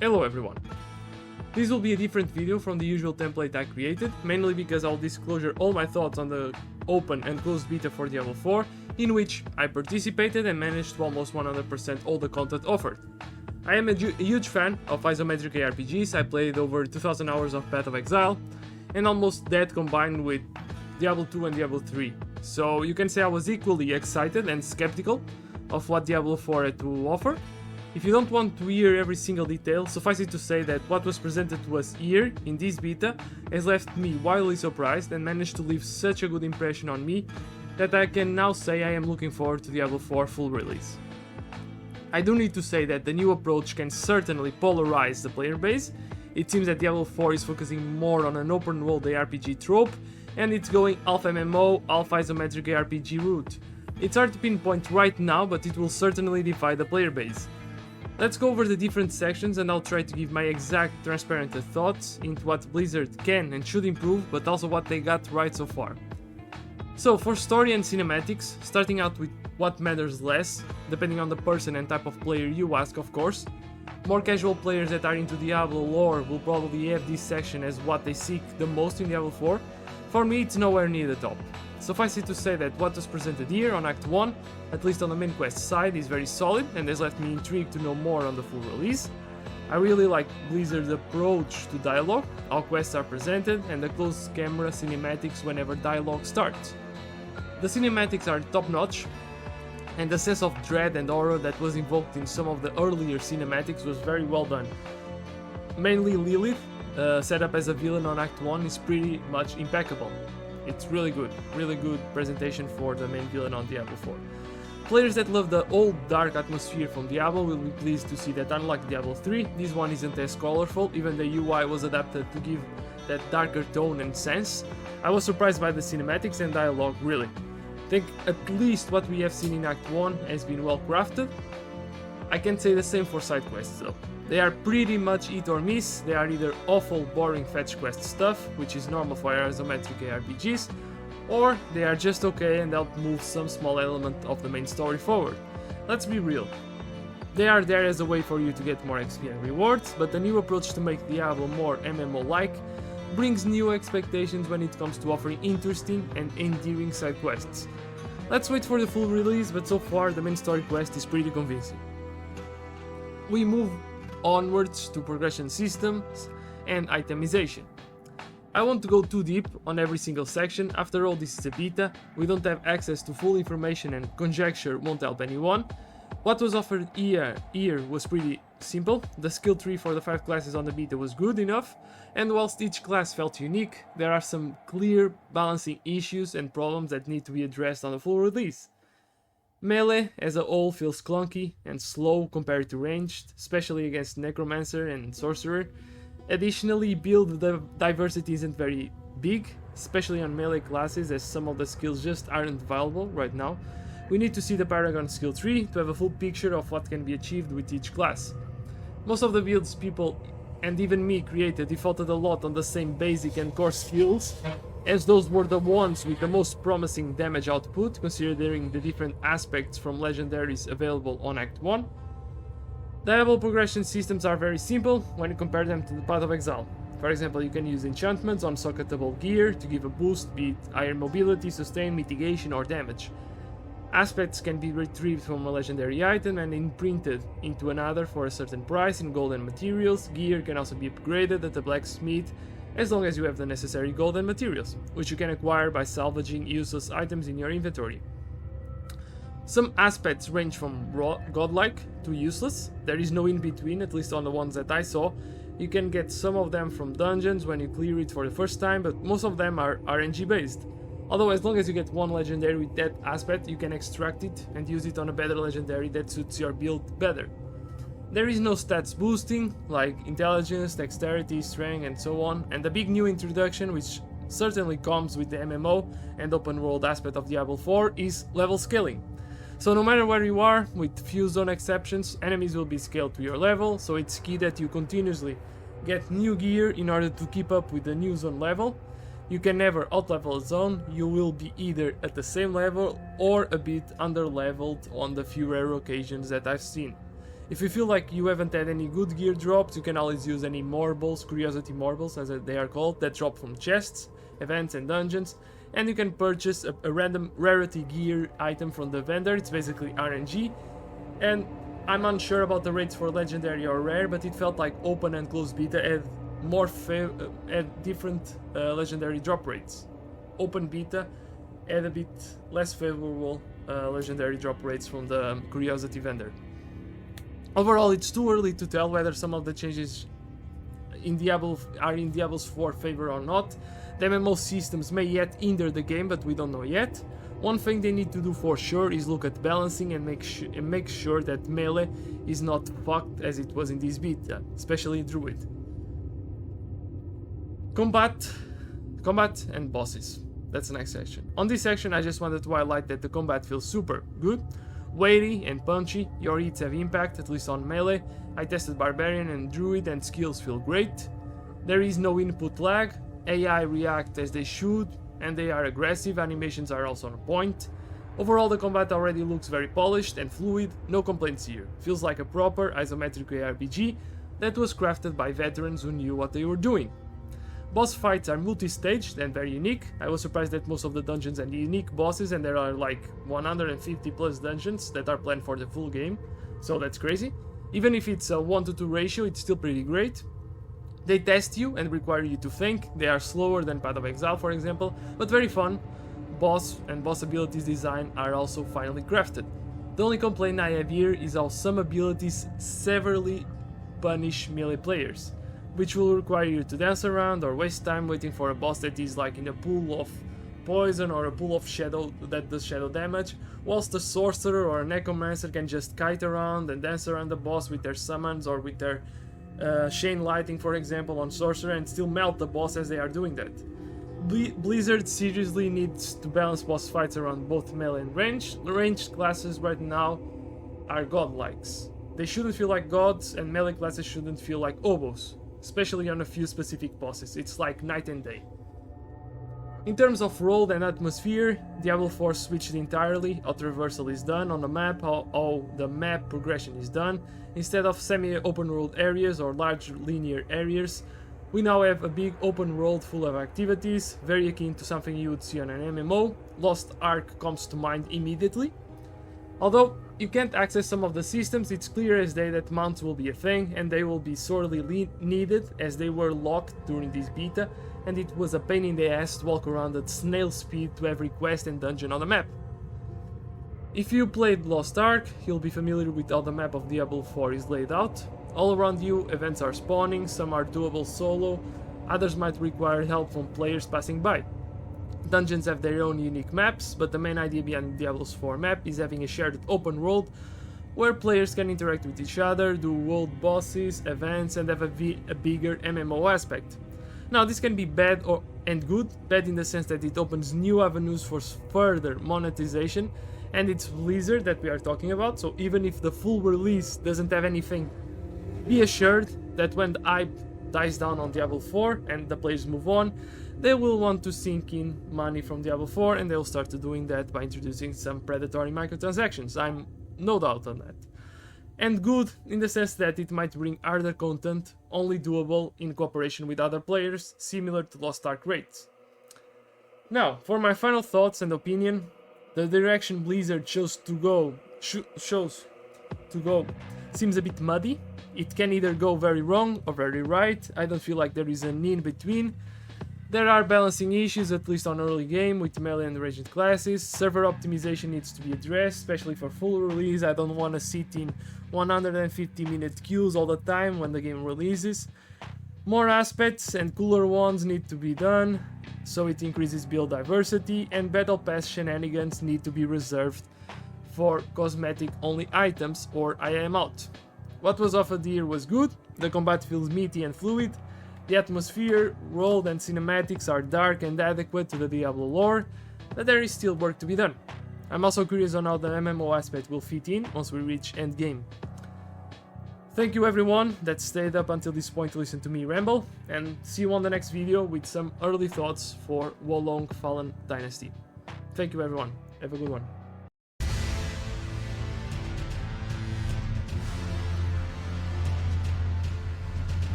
Hello everyone! This will be a different video from the usual template I created, mainly because I'll disclose all my thoughts on the open and closed beta for Diablo 4, in which I participated and managed to almost 100% all the content offered. I am a huge fan of isometric ARPGs. I played over 2000 hours of Path of Exile, and almost that combined with Diablo 2 and Diablo 3. So you can say I was equally excited and skeptical of what Diablo 4 had to offer. If you don't want to hear every single detail, suffice it to say that what was presented to us here in this beta has left me wildly surprised and managed to leave such a good impression on me that I can now say I am looking forward to Diablo 4 full release. I do need to say that the new approach can certainly polarize the player base. It seems that Diablo 4 is focusing more on an open world ARPG trope, and it's going alpha MMO, alpha isometric ARPG route. It's hard to pinpoint right now, but it will certainly divide the player base. Let's go over the different sections and I'll try to give my exact transparent thoughts into what Blizzard can and should improve, but also what they got right so far. So for story and cinematics, starting out with what matters less, depending on the person and type of player you ask, of course. More casual players that are into Diablo lore will probably have this section as what they seek the most in Diablo 4. For me, it's nowhere near the top. Suffice it to say that what was presented here on Act 1, at least on the main quest side, is very solid and has left me intrigued to know more on the full release. I really like Blizzard's approach to dialogue, how quests are presented, and the close camera cinematics whenever dialogue starts. The cinematics are top notch, and the sense of dread and horror that was invoked in some of the earlier cinematics was very well done. Mainly Lilith, set up as a villain on Act 1, is pretty much impeccable. It's really good presentation for the main villain on Diablo 4. Players that love the old dark atmosphere from Diablo will be pleased to see that unlike Diablo 3, this one isn't as colorful, even the UI was adapted to give that darker tone and sense. I was surprised by the cinematics and dialogue, really. I think at least what we have seen in Act 1 has been well crafted. I can't say the same for side quests though. They are pretty much hit or miss. They are either awful boring fetch quest stuff, which is normal for isometric ARPGs, or they are just okay and help move some small element of the main story forward. Let's be real. They are there as a way for you to get more XP and rewards, but the new approach to make Diablo more MMO-like brings new expectations when it comes to offering interesting and endearing side quests. Let's wait for the full release, but so far the main story quest is pretty convincing. We move onwards to progression systems and itemization. I won't go too deep on every single section. After all, this is a beta, we don't have access to full information and conjecture won't help anyone. What was offered here was pretty simple. The skill tree for the 5 classes on the beta was good enough, and whilst each class felt unique, there are some clear balancing issues and problems that need to be addressed on the full release. Melee as a whole feels clunky and slow compared to ranged, especially against Necromancer and Sorcerer. Additionally, build diversity isn't very big, especially on melee classes, as some of the skills just aren't viable right now. We need to see the Paragon skill tree to have a full picture of what can be achieved with each class. Most of the builds people, and even me, created defaulted a lot on the same basic and core skills, as those were the ones with the most promising damage output, considering the different aspects from legendaries available on Act 1. Diablo progression systems are very simple when you compare them to the Path of Exile. For example, you can use enchantments on socketable gear to give a boost, be it higher mobility, sustain, mitigation or damage. Aspects can be retrieved from a legendary item and imprinted into another for a certain price in gold and materials. Gear can also be upgraded at the blacksmith as long as you have the necessary gold and materials, which you can acquire by salvaging useless items in your inventory. Some aspects range from godlike to useless. There is no in between, at least on the ones that I saw. You can get some of them from dungeons when you clear it for the first time, but most of them are RNG based. Although as long as you get one legendary with that aspect, you can extract it and use it on a better legendary that suits your build better. There is no stats boosting, like intelligence, dexterity, strength and so on, and the big new introduction, which certainly comes with the MMO and open world aspect of Diablo 4, is level scaling. So no matter where you are, with few zone exceptions, enemies will be scaled to your level, so it's key that you continuously get new gear in order to keep up with the new zone level. You can never outlevel a zone, you will be either at the same level or a bit under leveled on the few rare occasions that I've seen. If you feel like you haven't had any good gear drops, you can always use any marbles, curiosity marbles as they are called, that drop from chests, events and dungeons, and you can purchase a random rarity gear item from the vendor. It's basically RNG, and I'm unsure about the rates for legendary or rare, but it felt like open and closed beta had different legendary drop rates. Open beta had a bit less favorable legendary drop rates from the curiosity vendor. Overall, it's too early to tell whether some of the changes in Diablo are in Diablo's 4 favor or not. The MMO systems may yet hinder the game, but we don't know yet. One thing they need to do for sure is look at balancing and make sure that melee is not fucked as it was in this beta, especially Druid. Combat and bosses. That's the next section. On this section, I just wanted to highlight that the combat feels super good, weighty and punchy. Your hits have impact, at least on melee. I tested Barbarian and Druid and skills feel great. There is no input lag, AI react as they should, and they are aggressive. Animations are also on point. Overall, the combat already looks very polished and fluid, no complaints here. Feels like a proper isometric RPG that was crafted by veterans who knew what they were doing. Boss fights are multi-staged and very unique. I was surprised that most of the dungeons and unique bosses, and there are like 150 plus dungeons that are planned for the full game, so that's crazy. Even if it's a 1:2 ratio, it's still pretty great. They test you and require you to think. They are slower than Path of Exile, for example, but very fun. Boss and boss abilities design are also finely crafted. The only complaint I have here is how some abilities severely punish melee players, which will require you to dance around or waste time waiting for a boss that is like in a pool of poison or a pool of shadow that does shadow damage, whilst a sorcerer or a necromancer can just kite around and dance around the boss with their summons or with their chain lighting, for example, on sorcerer, and still melt the boss as they are doing that. Blizzard seriously needs to balance boss fights around both melee and ranged. The ranged classes right now are godlikes. They shouldn't feel like gods, and melee classes shouldn't feel like oboes, especially on a few specific bosses. It's like night and day. In terms of role and atmosphere, Diablo 4 switched entirely. How traversal is done on the map, how the map progression is done. Instead of semi-open world areas or large linear areas, we now have a big open world full of activities, very akin to something you would see on an MMO. Lost Ark comes to mind immediately. Although you can't access some of the systems, it's clear as day that mounts will be a thing, and they will be sorely needed as they were locked during this beta, and it was a pain in the ass to walk around at snail speed to every quest and dungeon on the map. If you played Lost Ark, you'll be familiar with how the map of Diablo 4 is laid out. All around you, events are spawning, some are doable solo, others might require help from players passing by. Dungeons have their own unique maps, but the main idea behind Diablo's 4 map is having a shared open world where players can interact with each other, do world bosses, events, and have a bigger MMO aspect. Now, this can be bad and good. Bad in the sense that it opens new avenues for further monetization, and it's Blizzard that we are talking about, so even if the full release doesn't have anything, be assured that when the hype dies down on Diablo 4 and the players move on, they will want to sink in money from Diablo 4, and they'll start doing that by introducing some predatory microtransactions. I'm no doubt on that. And good in the sense that it might bring harder content, only doable in cooperation with other players, similar to Lost Ark raids. Now, for my final thoughts and opinion, the direction Blizzard chose to go seems a bit muddy. It can either go very wrong or very right. I don't feel like there is an in-between. There are balancing issues, at least on early game, with melee and ranged classes. Server optimization needs to be addressed, especially for full release. I don't want to sit in 150-minute queues all the time when the game releases. More aspects and cooler ones need to be done, so it increases build diversity, and battle pass shenanigans need to be reserved for cosmetic only items, or I am out. What was offered here was good. The combat feels meaty and fluid. The atmosphere, world and cinematics are dark and adequate to the Diablo lore, but there is still work to be done. I'm also curious on how the MMO aspect will fit in once we reach endgame. Thank you everyone that stayed up until this point to listen to me ramble, and see you on the next video with some early thoughts for Wolong Fallen Dynasty. Thank you everyone, have a good one.